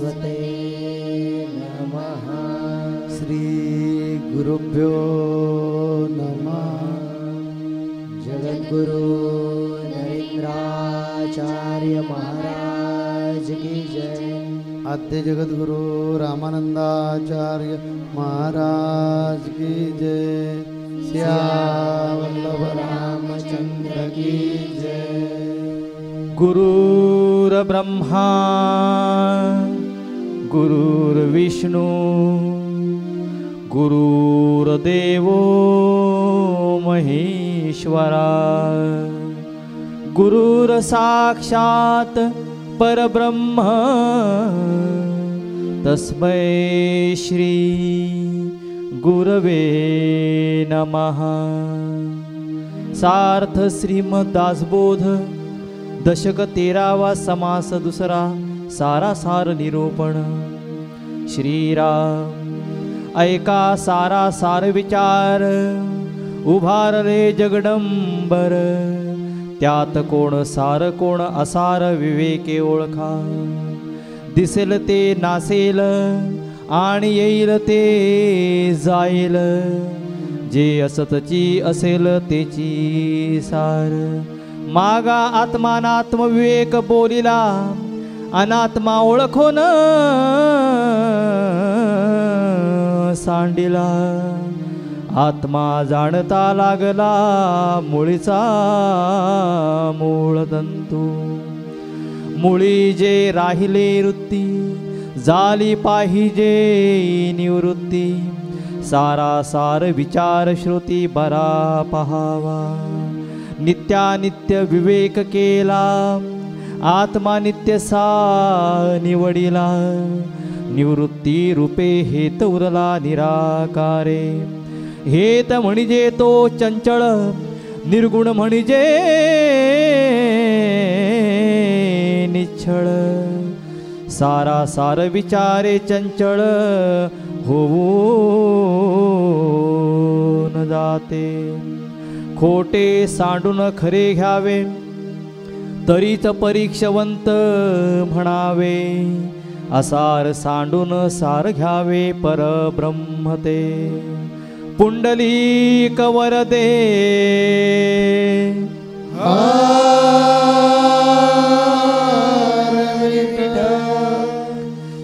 सरस्वते नमः। श्री गुरुभ्यो नमः। जगद्गुरु नरेंद्राचार्य महाराज की जय। आद्य जगद्गुरु रामानंदाचार्य महाराज की जय। श्यावल्लभ रामचंद्र की जय। गुरुर्ब्रह्मा गुरुर्विष्णु गुरुर्देवो महेश्वरा गुरुर्साक्षात् परब्रह्म तस्मै श्री गुरवे नमः। सार्थ श्रीमद्दासबोध दशक 13वा समास दुसरा सारासार निरूपण। श्रीराम ऐका सारासार विचार उभारले जगडंबर। त्यात कोण सार कोण असार विवेके ओळखा। दिसेल ते नासेल आणि येईल ते जाईल। जे असतची असेल तेची सार। मागा आत्मानात्म विवेक बोलिला अनात्मा ओळखून सांडिला। आत्मा जाणता लागला मुळीचा मूळ तंतू। मुळी जे राहिले वृत्ती झाली पाहिजे निवृत्ती। सारासार विचार श्रुती बरा पहावा। नित्यानित्य विवेक केला आत्मा नित्य सा निवडिला। निवृत्ती रूपे हेत उरला निराकारे। हेत म्हणजे तो चंचळ निर्गुण म्हणजे निश्चळ। सारासार विचारे चंचळ होऊन जाते। खोटे सांडून खरे घ्यावे तरीच परीक्षवंत म्हणावे। असार सांडून सार घ्यावे परब्रह्म ते। पुंडलिक वरदे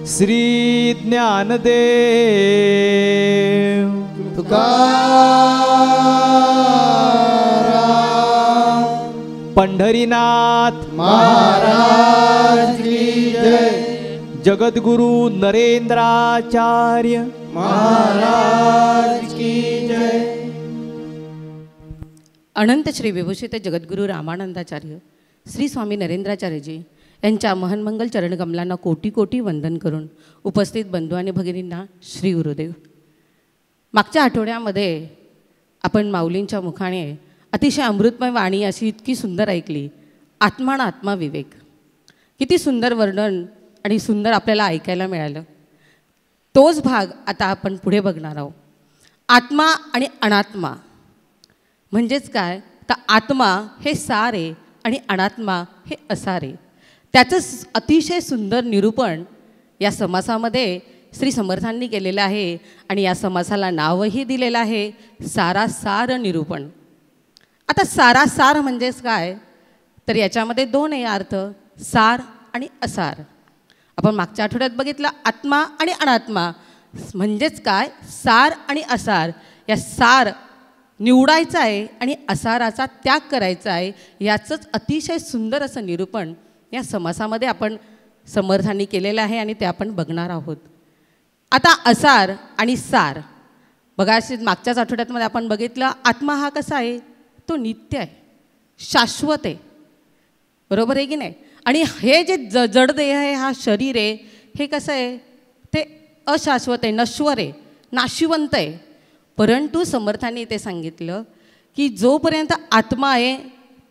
श्री ज्ञानदेव तुकाराम पंढरीनाथ महाराज की जय। जगद्गुरु नरेंद्राचार्य महाराज की जय। अनंत श्री विभूषित जगद्गुरु रामानंदाचार्य श्री स्वामी नरेंद्राचार्यजी यांच्या महन्मंगल चरणकमलांना कोटी कोटी वंदन करून उपस्थित बंधू आणि भगिनींना श्री गुरुदेव। मागच्या आठवड्यामध्ये आपण माऊलींच्या मुखाने अतिशय अमृतमय वाणी अशी इतकी सुंदर ऐकली। आत्मा आणि आत्मा विवेक किती सुंदर वर्णन आणि सुंदर आपल्याला ऐकायला मिळालं। तोच भाग आता आपण पुढे बघणार आहोत। आत्मा आणि अनात्मा म्हणजेच काय तर आत्मा हे सार आहे आणि अनात्मा हे असार आहे। त्याचं अतिशय सुंदर निरूपण या समासामध्ये श्री समर्थांनी केलेलं आहे आणि या समासाला नावही दिलेलं आहे सारासार निरूपण। आता सारासार म्हणजेच काय तर याच्यामध्ये दोन आहे अर्थ, सार आणि असार। आपण मागच्या आठवड्यात बघितलं आत्मा आणि अनात्मा म्हणजेच काय सार आणि असार। या सार निवडायचा आहे आणि असाराचा त्याग करायचा आहे याचंच अतिशय सुंदर असं निरूपण या समासामध्ये आपण समर्थांनी केलेलं आहे आणि ते आपण बघणार आहोत। आता असार आणि सार बघा, अशी मागच्याच आठवड्यामध्ये आपण बघितलं आत्मा हा कसा आहे तो नित्य आहे, शाश्वत आहे, बरोबर आहे की नाही। आणि हे जे जडदेह आहे हा शरीर आहे हे कसं आहे ते अशाश्वत आहे, नश्वर आहे, नाशिवंत आहे। परंतु समर्थांनी ते सांगितलं की जोपर्यंत आत्मा आहे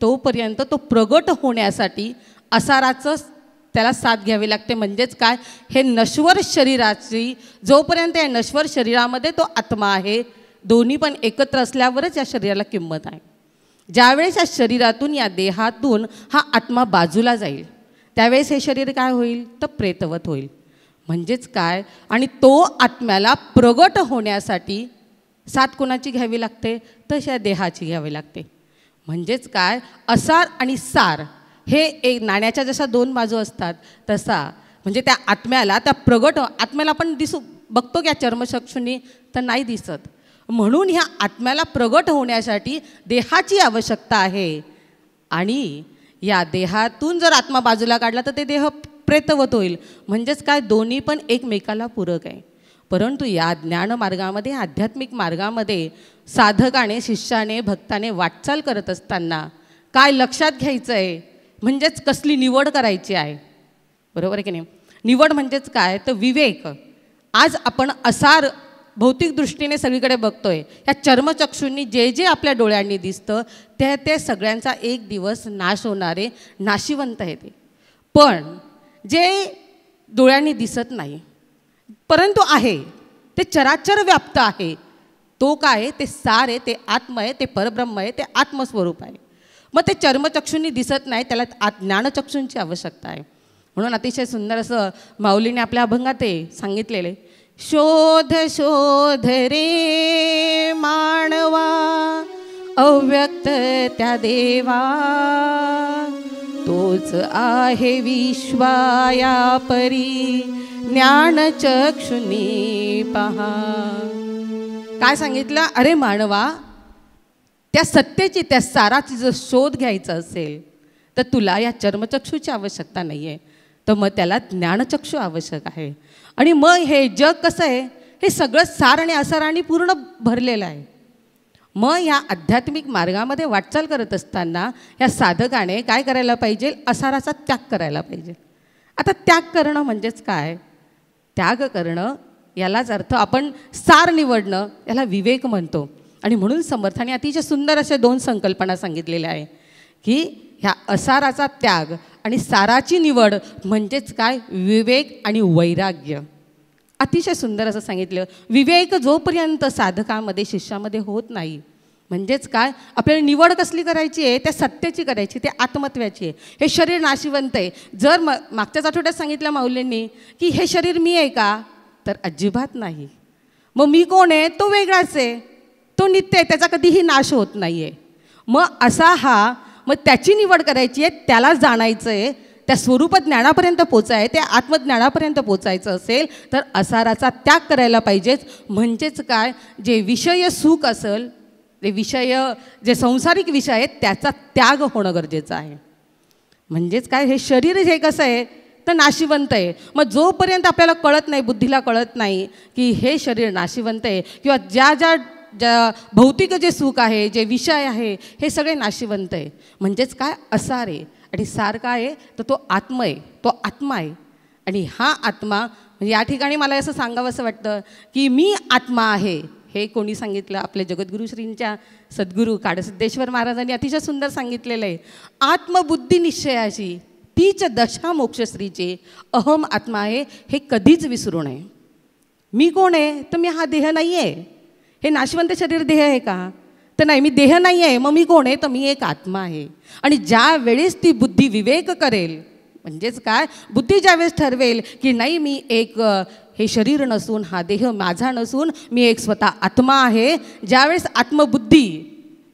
तोपर्यंत तो प्रगट होण्यासाठी असाराचं त्याला साथ घ्यावी लागते। म्हणजेच काय हे नश्वर शरीराची जोपर्यंत या नश्वर शरीरामध्ये तो आत्मा आहे दोन्ही पण एकत्र असल्यावरच या शरीराला किंमत आहे। ज्यावेळेस या शरीरातून या देहातून हा आत्मा बाजूला जाईल त्यावेळेस हे शरीर काय होईल तर प्रेतवत होईल। म्हणजेच काय, आणि तो आत्म्याला प्रगट होण्यासाठी साथ कोणाची घ्यावी लागते, तशा देहाची घ्यावी लागते. म्हणजेच काय, असार आणि सार हे एक नाण्याच्या जशा दोन बाजू असतात तसा, म्हणजे त्या आत्म्याला, त्या प्रगट आत्म्याला आपण बघतो की चर्मचक्षुनी तर नाही दिसत, म्हणून ह्या आत्म्याला प्रगट होण्यासाठी देहाची आवश्यकता आहे. आणि या देहातून जर आत्मा बाजूला काढला तर ते देह प्रेतवत होईल. म्हणजेच काय, दोन्ही पण एकमेकाला पूरक आहे. परंतु या ज्ञानमार्गामध्ये, आध्यात्मिक मार्गामध्ये साधकाने, शिष्याने, भक्ताने वाटचाल करत असताना काय लक्षात घ्यायचं आहे, म्हणजेच कसली निवड करायची आहे. बरोबर आहे की नाही. निवड म्हणजेच काय, तर विवेक. आज आपण असार भौतिक दृष्टीने सगळीकडे बघतोय, या चर्मचक्षूंनी जे जे आपल्या डोळ्यांनी दिसतं ते सगळ्यांचा एक दिवस नाश होणारे नाशिवंत आहे ते. पण जे डोळ्यांनी दिसत नाही परंतु आहे, ते चराचर व्याप्त आहे, तो काय आहे, ते सार आहे, ते आत्म आहे, ते परब्रह्म आहे, ते आत्मस्वरूप आहे. मग ते चर्मचक्षूंनी दिसत नाही, त्याला ज्ञानचक्षूंची आवश्यकता आहे. म्हणून अतिशय सुंदर असं माऊलीने आपल्या अभंगात सांगितलेले, शोध शोध रे मानवा अव्यक्त त्या देवा, तोच आहे विश्वाया परी ज्ञानचक्षुनी पहा. काय सांगितलं, अरे मानवा, त्या सत्तेची, त्या साराची जर शोध घ्यायचा असेल तर तुला या चर्मचक्षूची आवश्यकता नाही आहे, तर मग त्याला ज्ञानचक्षू आवश्यक आहे. आणि मग हे जग कसं आहे, हे सगळं सार आणि असाराने पूर्ण भरलेलं आहे. मग या आध्यात्मिक मार्गामध्ये वाटचाल करत असताना या साधकाने काय करायला पाहिजे, असाराचा त्याग करायला पाहिजे. आता त्याग करणं म्हणजेच काय, त्याग करणं यालाच अर्थ आपण सार निवडणं याला विवेक म्हणतो. आणि म्हणून समर्थाने अतिशय सुंदर अशा दोन संकल्पना सांगितलेल्या आहे की ह्या असाराचा त्याग आणि साराची निवड म्हणजेच काय, विवेक आणि वैराग्य. अतिशय सुंदर असं सांगितलं. विवेक जोपर्यंत साधकामध्ये, शिष्यामध्ये होत नाही, म्हणजेच काय, आपल्याला निवड कसली करायची आहे, त्या सत्याची करायची, त्या आत्मत्वाची आहे. हे शरीर नाशिवंत आहे. जर मागच्याच आठवड्यात सांगितलं माऊलींनी की हे शरीर मी आहे का, तर अजिबात नाही. मग मी कोण आहे, तो वेगळाच आहे, तो नित्य आहे, त्याचा कधीही नाश होत नाही आहे. मग असा हा, मग त्याची निवड करायची आहे, त्याला जाणायचं आहे, त्या स्वरूप ज्ञानापर्यंत पोचाय, त्या आत्मज्ञानापर्यंत पोचायचं असेल तर असाराचा त्याग करायला पाहिजेच. म्हणजेच काय, जे विषय सुख असेल, ते विषय, जे संसारिक विषय आहेत त्याचा त्याग होणं गरजेचं आहे. म्हणजेच काय, हे शरीर हे कसं आहे तर नाशिवंत आहे. मग जोपर्यंत आपल्याला कळत नाही, बुद्धीला कळत नाही की हे शरीर नाशिवंत आहे, किंवा ज्या भौतिक जे सुख आहे, जे विषय आहे, हे सगळे नाशिवंत आहे. म्हणजेच काय, असार आहे. आणि सार काय आहे, तर तो आत्मा आहे, तो आत्मा आहे. आणि हा आत्मा, म्हणजे या ठिकाणी मला असं सांगावं असं वाटतं की मी आत्मा आहे. हे कोणी सांगितलं, आपले जगद्गुरू श्रींच्या सद्गुरू काडसिद्धेश्वर महाराजांनी अतिशय सुंदर सांगितलेलं आहे. आत्मबुद्धी निश्चयाची तीच दशा मोक्षश्रीचे अहम आत्मा आहे, हे कधीच विसरू नये. मी कोण आहे, तर मी हा देह नाही आहे. हे नाशवंत शरीर देह आहे का, तर नाही, मी देह नाही आहे. मग मी कोण आहे, तर मी एक आत्मा आहे. आणि ज्या वेळेस ती बुद्धी विवेक करेल, म्हणजेच काय, बुद्धी ज्यावेळेस ठरवेल की नाही, मी एक हे शरीर नसून, हा देह माझा नसून, मी एक स्वतः आत्मा आहे. ज्यावेळेस आत्मबुद्धी,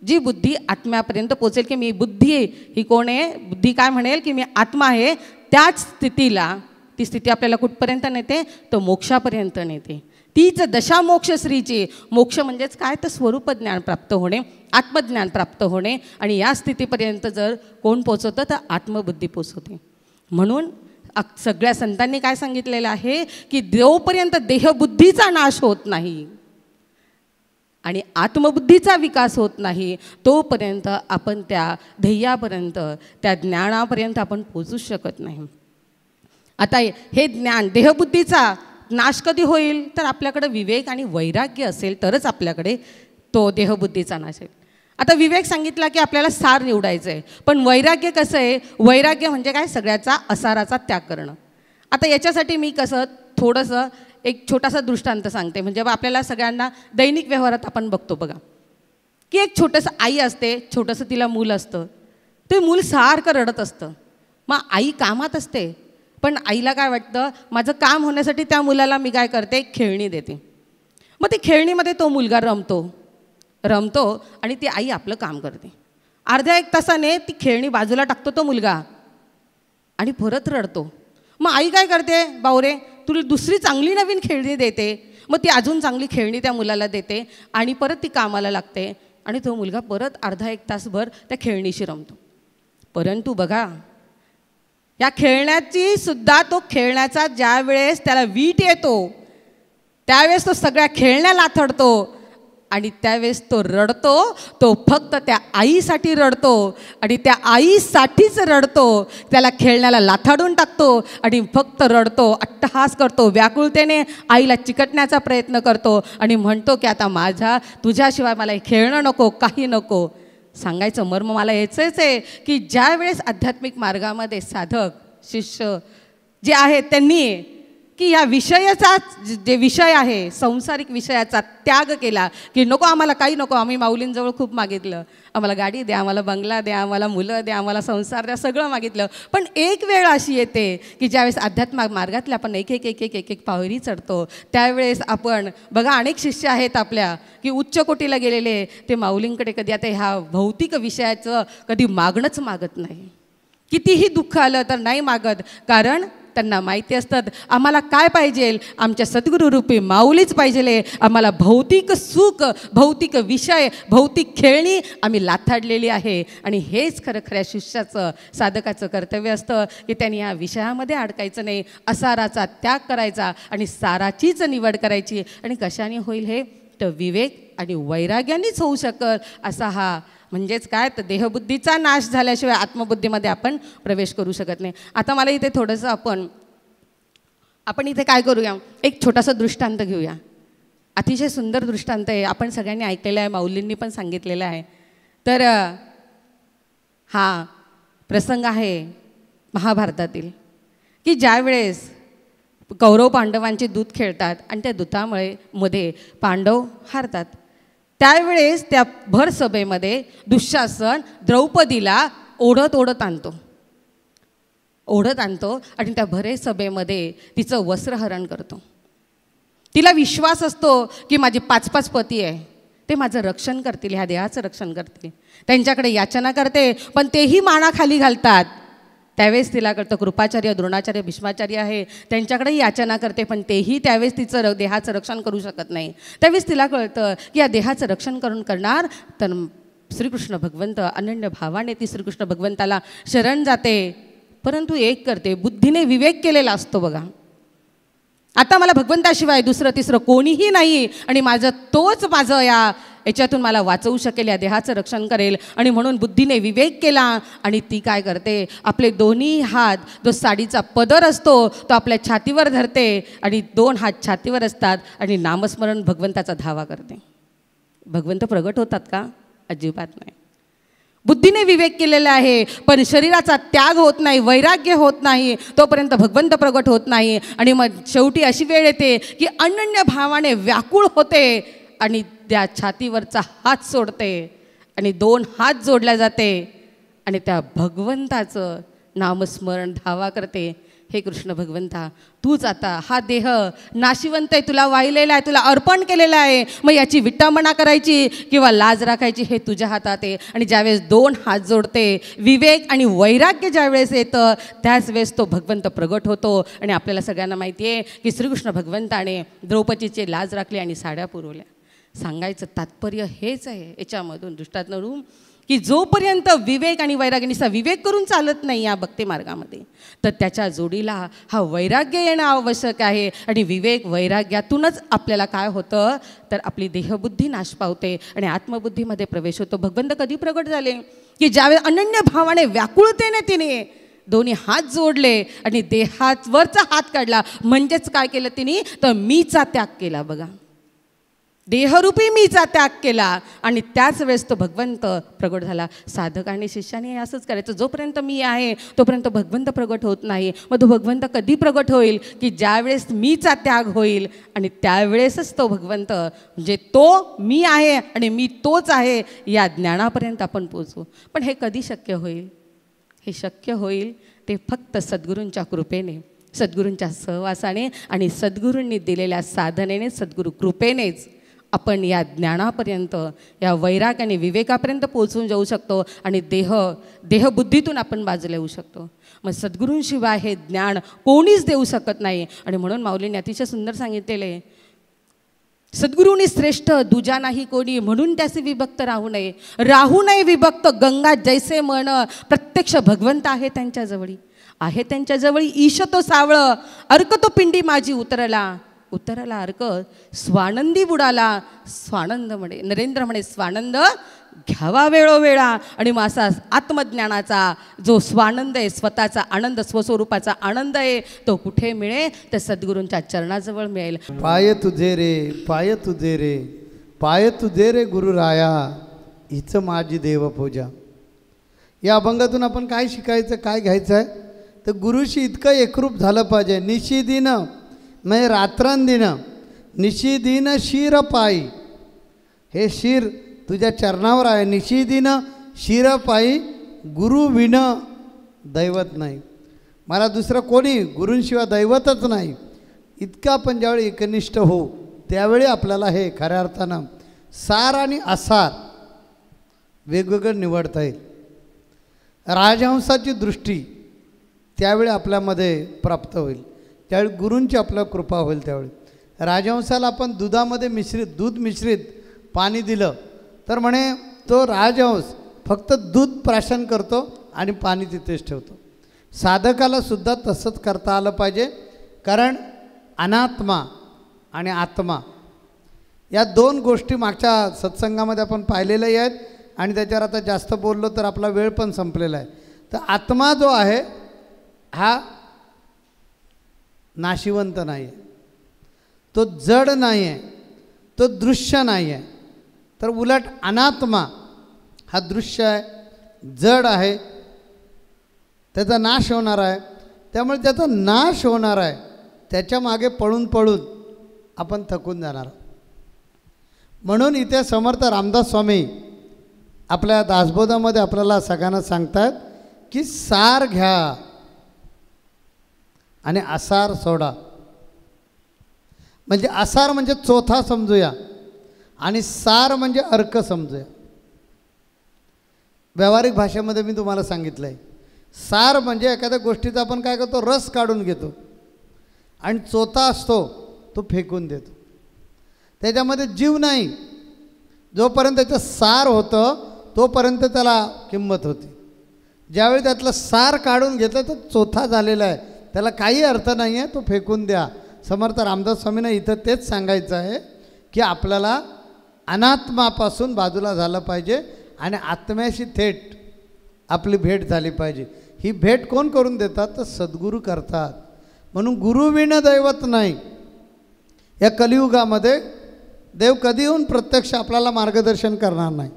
जी बुद्धी आत्म्यापर्यंत पोचेल की मी बुद्धी आहे, ही कोण आहे, बुद्धी काय म्हणेल की मी आत्मा आहे, त्याच स्थितीला, ती स्थिती आपल्याला कुठपर्यंत नेते, तर मोक्षापर्यंत नेते. तीच दशा मोक्षश्रीची. मोक्ष म्हणजेच काय, तर स्वरूप ज्ञान प्राप्त होणे, आत्मज्ञान प्राप्त होणे. आणि या स्थितीपर्यंत जर कोण पोचवतं, तर आत्मबुद्धी पोचवते. म्हणून सगळ्या संतांनी काय सांगितलेलं आहे की जोपर्यंत देहबुद्धीचा नाश होत नाही आणि आत्मबुद्धीचा विकास होत नाही, तोपर्यंत आपण त्या ध्येयापर्यंत, त्या ज्ञानापर्यंत आपण पोचू शकत नाही. आता हे ज्ञान, देहबुद्धीचा नाश कधी होईल, तर आपल्याकडे विवेक आणि वैराग्य असेल तरच आपल्याकडे तो देहबुद्धीचा नाश होईल. आता विवेक सांगितला की आपल्याला सार निवडायचं आहे, पण वैराग्य कसं आहे, वैराग्य म्हणजे काय, सगळ्याचा असाराचा त्याग करणं. आता याच्यासाठी मी कसं थोडंसं एक छोटासा दृष्टांत सांगते. म्हणजे आपल्याला सगळ्यांना दैनिक व्यवहारात आपण बघतो बघा की एक छोटंसं आई असते, छोटंसं तिला मूल असतं, ते मूल सारखं रडत असतं. मग आई कामात असते, पण आईला काय वाटतं, माझं काम होण्यासाठी त्या मुलाला मी काय करते, खेळणी देते. मग ती खेळणीमध्ये तो मुलगा रमतो आणि ती आई आपलं काम करते. अर्ध्या एक तासाने ती खेळणी बाजूला टाकतो तो मुलगा आणि परत रडतो. मग आई काय करते, बावरे तुला दुसरी चांगली नवीन खेळणी देते. मग ती अजून चांगली खेळणी त्या मुलाला देते आणि परत ती कामाला लागते आणि तो मुलगा परत अर्धा एक तासभर त्या खेळणीशी रमतो. परंतु बघा, या खेळण्याची सुद्धा तो खेळण्याचा ज्या वेळेस त्याला वीट येतो त्यावेळेस तो सगळ्या खेळण्या लाथडतो आणि त्यावेळेस तो रडतो. तो फक्त त्या आईसाठी रडतो आणि त्या आईसाठीच रडतो. त्याला खेळण्याला लाथाडून टाकतो आणि फक्त रडतो, अट्टहास करतो, व्याकुळतेने आईला चिकटण्याचा प्रयत्न करतो आणि म्हणतो की आता तुझ्याशिवाय मला हे खेळणं नको, काही नको. सांगायचं मर्म मला यायचंच आहे की ज्या वेळेस आध्यात्मिक मार्गामध्ये साधक शिष्य जे आहेत त्यांनी की या विषयाचा जे विषय आहे संसारिक विषयाचा त्याग केला की नको आम्हाला काही नको, आम्ही माऊलींजवळ खूप मागितलं, आम्हाला गाडी द्या, आम्हाला बंगला द्या, आम्हाला मुलं द्या, आम्हाला संसार द्या, सगळं मागितलं. पण एक वेळ अशी येते की ज्यावेळेस आध्यात्मिक मार्गातल्या आपण एक एक पायरी चढतो त्यावेळेस आपण बघा, अनेक शिष्य आहेत आपल्या की उच्च कोटीला गेलेले, ते माऊलींकडे कधी आता ह्या भौतिक विषयाचं कधी मागणंच मागत नाही. कितीही दुःख आलं तर नाही मागत, कारण त्यांना माहिती असतात आम्हाला काय पाहिजे, आमच्या सद्गुरूरूपी माऊलीच पाहिजे. आम्हाला भौतिक सुख, भौतिक विषय, भौतिक खेळणी आम्ही लाथाडलेली आहे. आणि हेच खऱ्या शिष्याचं, साधकाचं कर्तव्य असतं की त्यांनी या विषयामध्ये अडकायचं नाही, असाराचा त्याग करायचा आणि साराचीच निवड करायची. आणि कशाने होईल हे, तर विवेक आणि वैराग्यानेच होऊ शकत. असा हा म्हणजेच काय, तर देहबुद्धीचा नाश झाल्याशिवाय आत्मबुद्धीमध्ये आपण प्रवेश करू शकत नाही. आता मला इथे थोडंसं आपण इथे काय करूया, एक छोटासा दृष्टांत घेऊया. अतिशय सुंदर दृष्टांत आहे, आपण सगळ्यांनी ऐकलेलं आहे, माऊलींनी पण सांगितलेलं आहे. तर हा प्रसंग आहे महाभारतातील की ज्यावेळेस कौरव पांडवांचे दूत खेळतात आणि त्या दूतामुळे पांडव हारतात. त्यावेळेस त्या भर सभेमध्ये दुःशासन द्रौपदीला ओढत आणतो आणि त्या भरे सभेमध्ये तिचं वस्त्रहरण करतो. तिला विश्वास असतो की माझे 5 पती आहे, ते माझं रक्षण करतील, ह्या देहाचं रक्षण करतील. त्यांच्याकडे याचना करते पण तेही मानाखाली घालतात. त्यावेळेस तिला कळतं कृपाचार्य, द्रोणाचार्य, भीष्माचार्य आहे, त्यांच्याकडेही याचना करते पण तेही त्यावेळेस तिचं देहाचं रक्षण करू शकत नाही. त्यावेळेस तिला कळतं की या देहाचं रक्षण करणार तर श्रीकृष्ण भगवंत, अनन्य भावाने ती श्रीकृष्ण भगवंताला शरण जाते. परंतु एक करते, बुद्धीने विवेक केलेला असतो बघा, आता मला भगवंताशिवाय दुसरं तिसरं कोणीही नाही आणि माझं याच्यातून मला वाचवू शकेल, या देहाचं रक्षण करेल. आणि म्हणून बुद्धीने विवेक केला आणि ती काय करते, आपले दोन्ही हात, जो साडीचा पदर असतो तो आपल्या छातीवर धरते आणि 2 हात छातीवर असतात आणि नामस्मरण भगवंताचा धावा करते. भगवंत प्रगट होतात का? अजिबात नाही. बुद्धीने विवेक केलेला आहे पण शरीराचा त्याग होत नाही, वैराग्य होत नाही, तोपर्यंत भगवंत प्रगट होत नाही. आणि मग शेवटी अशी वेळ येते की अनन्य भावाने व्याकुळ होते आणि त्या छातीवरचा हात सोडते आणि 2 हात जोडल्या जाते आणि त्या भगवंताचं नामस्मरण धावा करते. हे कृष्ण भगवंता, तूच आता हा देह नाशिवंत आहे, तुला वाहिलेला आहे, तुला अर्पण केलेलं आहे, मग याची विटंबना करायची किंवा लाज राखायची हे तुझ्या हातात आहे. आणि ज्यावेळेस 2 हात जोडते, विवेक आणि वैराग्य ज्यावेळेस येतं त्याच वेळेस तो भगवंत प्रगट होतो. आणि आपल्याला सगळ्यांना माहिती आहे की श्रीकृष्ण भगवंताने द्रौपदीची लाज राखली आणि साड्या पुरवल्या. सांगायचं तात्पर्य हेच आहे याच्यामधून, दृष्टांतून, की जोपर्यंत विवेक आणि वैराग्याचा विवेक करून चालत नाही या भक्ती मार्गामध्ये, तर त्याच्या जोडीला हा वैराग्य येणं आवश्यक आहे. आणि विवेक वैराग्यातूनच आपल्याला काय होतं, तर आपली देहबुद्धी नाश पावते आणि आत्मबुद्धीमध्ये प्रवेश होतो. भगवंत कधी प्रगट झाले की ज्यावेळेस अनन्य भावाने व्याकुळतेने तिने 2 हात जोडले आणि देहावरचा हात काढला. म्हणजेच काय केलं तिने, तर मीचा त्याग केला बघा, देहरूपी मीचा त्याग केला आणि त्याच वेळेस तो भगवंत प्रगट झाला. साधक आणि शिष्याने असंच करायचं, जोपर्यंत मी आहे तोपर्यंत भगवंत प्रगट होत नाही. मग तो भगवंत कधी प्रगट होईल, की ज्यावेळेस मीचा त्याग होईल आणि त्यावेळेसच तो भगवंत, म्हणजे तो मी आहे आणि मी तोच आहे या ज्ञानापर्यंत आपण पोचू. पण हे कधी शक्य होईल? हे शक्य होईल ते फक्त सद्गुरूंच्या कृपेने. सद्गुरूंच्या सहवासाने आणि सद्गुरूंनी दिलेल्या साधनेने, सद्गुरू कृपेनेच आपण या ज्ञानापर्यंत, या वैराग आणि विवेकापर्यंत पोहोचून जाऊ शकतो आणि देहबुद्धीतून आपण बाजूला येऊ शकतो. मग सद्गुरूंशिवाय हे ज्ञान कोणीच देऊ शकत नाही. आणि म्हणून माऊलींनी अतिशय सुंदर सांगितलेले, सद्गुरूंनी श्रेष्ठ दुजा नाही कोणी, म्हणून त्याचे विभक्त राहू नये विभक्त. गंगा जैसे मन, प्रत्यक्ष भगवंत आहे त्यांच्याजवळी, आहे त्यांच्याजवळी. ईश तो सावळ, अर्क तो पिंडी माझी उतरला अर्क, स्वानंदी बुडाला. स्वानंद म्हणे, नरेंद्र म्हणे, स्वानंद घ्यावा वेळोवेळा. आणि मग असा आत्मज्ञानाचा जो स्वानंद आहे, स्वतःचा आनंद, स्वस्वरूपाचा आनंद आहे, तो कुठे मिळेल? तर सद्गुरूंच्या चरणाजवळ मिळेल. पाय तुझे रे, पाय तुझे रे, पाय तुझे रे गुरुराया, हीच माझी देवपूजा. या अभंगातून आपण काय शिकायचं, काय घ्यायचं आहे? तर गुरुशी इतकं एकरूप झालं पाहिजे. निशिदिन म्हणजे रात्रंदिन, निशिदिन शिर पायी, हे शिर तुझ्या चरणावर आहे. निशिदिन शिर पायी, गुरु विन दैवत नाही. मला दुसरं कोणी, गुरूंशिवाय दैवतच नाही. इतका आपण ज्यावेळी एकनिष्ठ होऊ त्यावेळी आपल्याला हे खऱ्या अर्थानं सार आणि असार वेगवेगळं निवडता येईल. राजहंसाची दृष्टी त्यावेळी आपल्यामध्ये प्राप्त होईल, त्यावेळी गुरूंची आपल्याला कृपा होईल. त्यावेळी राजहंसाला आपण दुधामध्ये दूध मिश्रित पाणी दिलं तर म्हणे तो राजहंस फक्त दूध प्राशन करतो आणि पाणी तिथेच ठेवतो. साधकाला सुद्धा तसंच करता आलं पाहिजे. कारण अनात्मा आणि आत्मा या दोन गोष्टी मागच्या सत्संगामध्ये आपण पाहिलेल्याही आहेत आणि त्याच्यावर आता जास्त बोललो तर आपला वेळ पण संपलेला आहे. तर आत्मा जो आहे हा नाशिवंत नाही आहे, तो जड नाही आहे, तो दृश्य नाही आहे. तर उलट अनात्मा हा दृश्य आहे, जड आहे, त्याचा नाश होणार आहे. त्यामुळे त्याचा नाश होणार आहे, त्याच्या मागे पळून पळून आपण थकून जाणार. म्हणून इथे समर्थ रामदास स्वामी आपल्या दासबोधामध्ये आपल्याला सगळ्यांना सांगतात की सार घ्या आणि असार सोडा. म्हणजे असार म्हणजे चोथा समजूया आणि सार म्हणजे अर्क समजूया. व्यावहारिक भाषेमध्ये मी तुम्हाला सांगितलं आहे, सार म्हणजे एखाद्या गोष्टीचा आपण काय करतो, रस काढून घेतो आणि चोथा असतो तो फेकून देतो. त्याच्यामध्ये जीव नाही. जोपर्यंत त्याचं सार होतं तोपर्यंत त्याला किंमत होती. ज्यावेळी त्यातलं सार काढून घेतलं तर चोथा झालेला आहे, त्याला काही अर्थ नाही आहे, तो फेकून द्या. समर्थ रामदास स्वामींना इथं तेच सांगायचं आहे की आपल्याला अनात्मापासून बाजूला झालं पाहिजे आणि आत्म्याशी थेट आपली भेट झाली पाहिजे. ही भेट कोण करून देतात? तर सद्गुरू करतात. म्हणून गुरुविण दैवत नाही. या कलियुगामध्ये देव कधी येऊन प्रत्यक्ष आपल्याला मार्गदर्शन करणार नाही,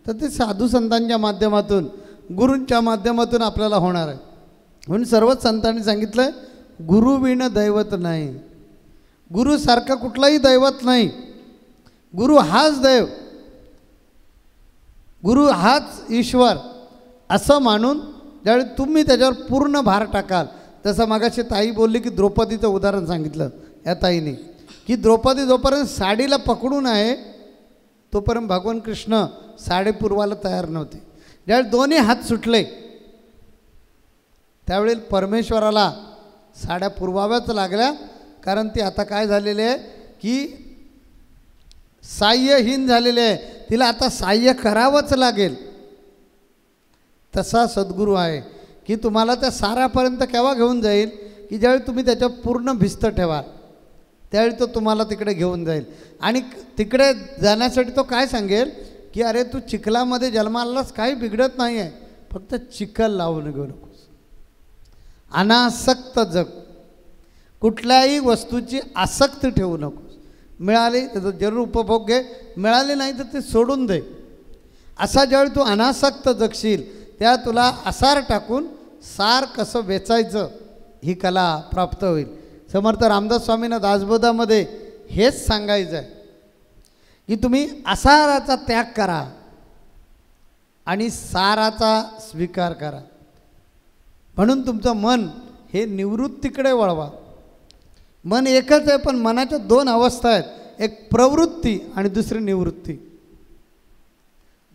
तर ते साधू संतांच्या माध्यमातून, गुरूंच्या माध्यमातून आपल्याला होणार आहे. म्हणून सर्वच संतांनी सांगितलं आहे गुरुविण दैवत नाही. गुरुसारखं कुठलाही दैवत नाही. गुरु हाच देव, गुरु हाच ईश्वर असं मानून ज्यावेळी तुम्ही त्याच्यावर पूर्ण भार टाकाल. तसं मागाशी ताई बोलली की द्रौपदीचं उदाहरण सांगितलं या ताईने की द्रौपदी जोपर्यंत साडीला पकडून आहे तोपर्यंत भगवान कृष्ण साडी पुरवायला तयार नव्हते. ज्यावेळी दोन्ही हात सुटले त्यावेळी परमेश्वराला साड्या पुरवाव्याच लागल्या. कारण ती आता काय झालेली आहे की साह्यहीन झालेले आहे, तिला आता साह्य करावंच लागेल. तसा सद्गुरू आहे की तुम्हाला त्या साऱ्यापर्यंत केव्हा घेऊन जाईल की ज्यावेळी तुम्ही त्याच्यावर पूर्ण भिस्त ठेवाल त्यावेळी तो तुम्हाला तिकडे घेऊन जाईल. आणि तिकडे जाण्यासाठी तो काय सांगेल की अरे तू चिखलामध्ये जन्मालाच काही बिघडत नाही आहे, फक्त चिखल लावून घेऊ नकोस. अनासक्त जग, कुठल्याही वस्तूची आसक्ती ठेवू नकोस. मिळाली तर जरूर उपभोग घे, मिळाले नाही तर ते सोडून दे. असा ज्यावेळी तू अनासक्त जगशील त्या तुला असार टाकून सार कसं वेचायचं ही कला प्राप्त होईल. समर्थ रामदास स्वामींना दासबोधामध्ये हेच सांगायचं आहे की तुम्ही असाराचा त्याग करा आणि साराचा स्वीकार करा. म्हणून तुमचं मन हे निवृत्तीकडे वळवा. मन एकच आहे, पण मनाच्या दोन अवस्था आहेत, एक प्रवृत्ती आणि दुसरी निवृत्ती.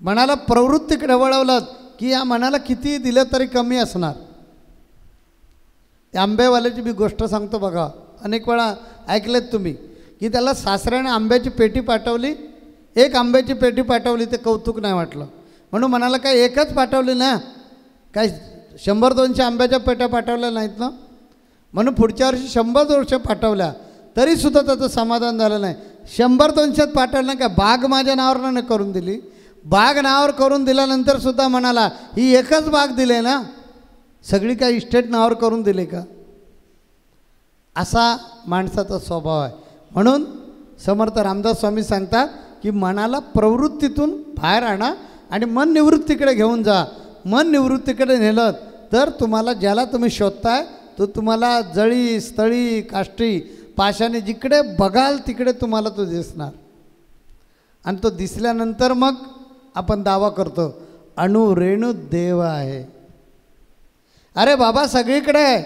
मनाला प्रवृत्तीकडे वळवलं की या मनाला किती दिलं तरी कमी असणार. त्या आंबेवाल्याची मी गोष्ट सांगतो बघा, अनेक वेळा ऐकलेत तुम्ही की त्याला सासऱ्याने आंब्याची पेटी पाठवली, एक आंब्याची पेटी पाठवली, ते कौतुक नाही वाटलं म्हणून म्हणाला काय एकच पाठवली ना, काय 100-200 आंब्याच्या पेट्या पाठवल्या नाहीत ना, म्हणून पुढच्या वर्षी 100-200 पाठवल्या तरीसुद्धा त्याचं समाधान झालं नाही. 100-200 पाठवलं नाही का, बाग माझ्या नावावर नाही करून दिली, बाग नावावर करून दिल्यानंतर सुद्धा म्हणाला ही एकच बाग दिले ना, सगळी काय इस्टेट नावावर करून दिले का. असा माणसाचा स्वभाव आहे. म्हणून समर्थ रामदास स्वामी सांगतात की मनाला प्रवृत्तीतून बाहेर आणा आणि मन निवृत्तीकडे घेऊन जा. मन निवृत्तीकडे नेलं तर तुम्हाला ज्याला तुम्ही शोधताय तो तुम्हाला जळी स्थळी काष्टी पाशाने जिकडे बघाल तिकडे तुम्हाला तो दिसणार. आणि तो दिसल्यानंतर मग आपण दावा करतो अणु रेणू देव आहे. अरे बाबा सगळीकडे आहे.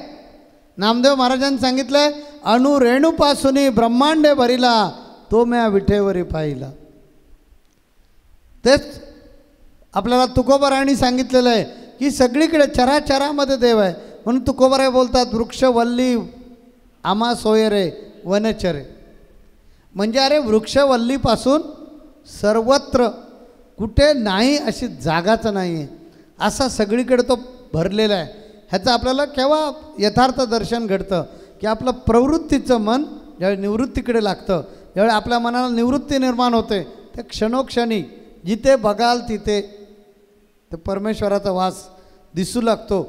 नामदेव महाराजांनी सांगितलं आहे अणु रेणूपासून ब्रह्मांडे भरिला तो म्या विठेवरी पाहिला. तेच आपल्याला तुकोबारायांनी सांगितलेलं आहे की सगळीकडे चराचरामध्ये देव आहे. म्हणून तुकोबाराय बोलतात वृक्ष वल्ली आमा सोयरे वनचरे. म्हणजे अरे वृक्षवल्लीपासून सर्वत्र कुठे नाही अशी जागाच नाही आहे, असा सगळीकडे तो भरलेला आहे. ह्याचं आपल्याला केव्हा यथार्थ दर्शन घडतं की आपलं प्रवृत्तीचं मन ज्यावेळी निवृत्तीकडे लागतं, ज्यावेळी आपल्या मनाला निवृत्ती निर्माण होते, ते क्षणोक्षणी जिथे बघाल तिथे ते परमेश्वराचा वास दिसू लागतो.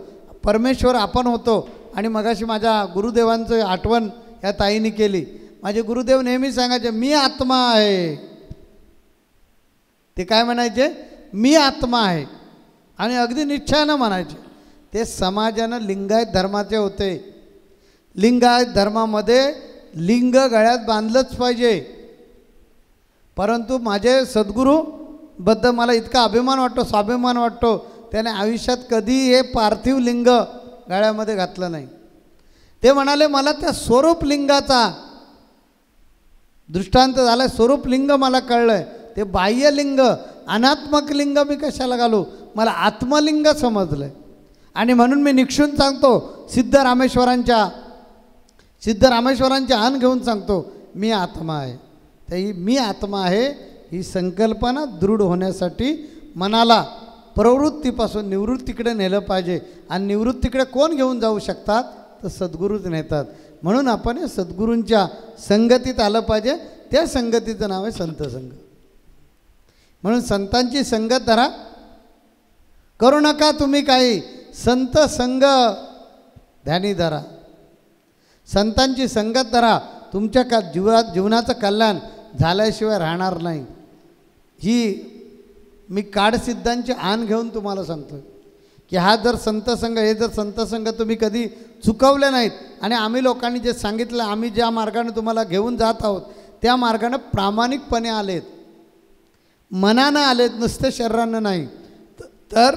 परमेश्वर आपण होतो. आणि मगाशी माझ्या गुरुदेवांचं आठवण या ताईने केली. माझे गुरुदेव नेहमी सांगायचे मी आत्मा आहे. ते काय म्हणायचे, मी आत्मा आहे. आणि अगदी निश्चयानं म्हणायचे. ते समाजानं लिंगायत धर्माचे होते. लिंगायत धर्मामध्ये लिंग गळ्यात बांधलंच पाहिजे. परंतु माझे सद्गुरूबद्दल मला इतका अभिमान वाटतो, स्वाभिमान वाटतो, त्याने आयुष्यात कधी हे पार्थिव लिंग गळ्यामध्ये घातलं नाही. ते म्हणाले मला त्या स्वरूप लिंगाचा दृष्टांत झाला, स्वरूप लिंग मला कळलं आहे. ते बाह्यलिंग अनात्मक लिंग मी कशाला घालू, मला आत्मलिंग समजलं आहे. आणि म्हणून मी निक्षून सांगतो सिद्धरामेश्वरांच्या आण घेऊन सांगतो मी आत्मा आहे. तर ही मी आत्मा आहे ही संकल्पना दृढ होण्यासाठी मनाला प्रवृत्तीपासून निवृत्तीकडे नेलं पाहिजे. आणि निवृत्तीकडे कोण घेऊन जाऊ शकतात, तर सद्गुरूच नेतात. म्हणून आपण या सद्गुरूंच्या संगतीत आलं पाहिजे. त्या संगतीचं नाव आहे संत संग. म्हणून संतांची संगत धरा, करू नका तुम्ही काही, संत संग ध्यानी धरा. संतांची संगत धरा, तुमच्या जीवनाचं कल्याण झाल्याशिवाय राहणार नाही. ही मी काडसिद्धांची आण घेऊन तुम्हाला सांगतो की हा जर संतसंग हे जर संतसंग तुम्ही कधी चुकवले नाहीत आणि आम्ही लोकांनी जे सांगितलं, आम्ही ज्या मार्गाने तुम्हाला घेऊन जात आहोत त्या मार्गाने प्रामाणिकपणे आलेत, मनानं आलेत, नुसते शरीरानं नाही, तर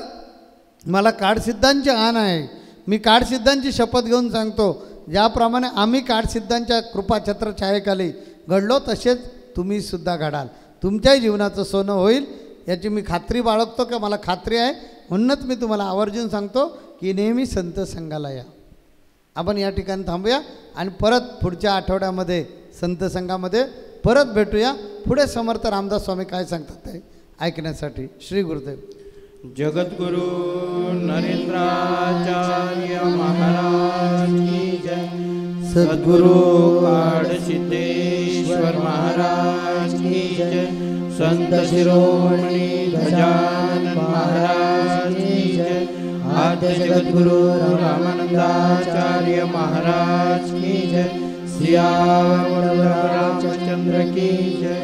मला काडसिद्धांची आण आहे. मी काडसिद्धांची शपथ घेऊन सांगतो, ज्याप्रमाणे आम्ही काडसिद्धांच्या कृपाछत्र छायेखाली घडलो तसेच तुम्हीसुद्धा घडाल. तुमच्याही जीवनाचं सोनं होईल याची मी खात्री बाळगतो, की मला खात्री आहे. म्हणूनच मी तुम्हाला आवर्जून सांगतो की नेहमी संत संघाला या. आपण या ठिकाणी थांबूया आणि परत पुढच्या आठवड्यामध्ये संत संघामध्ये परत भेटूया. पुढे समर्थ रामदास स्वामी काय सांगतात ते ऐकण्यासाठी. श्री गुरुदेव. जगद्गुरु नरेंद्राचार्य महाराज की जय. सद्गुरु काडसिद्धेश्वर महाराज की जय. संत शिरोमणी गजानन महाराज की जय. आद्य जगद्गुरु रामानंदाचार्य महाराज की जय. सियावर रामचंद्र की जय.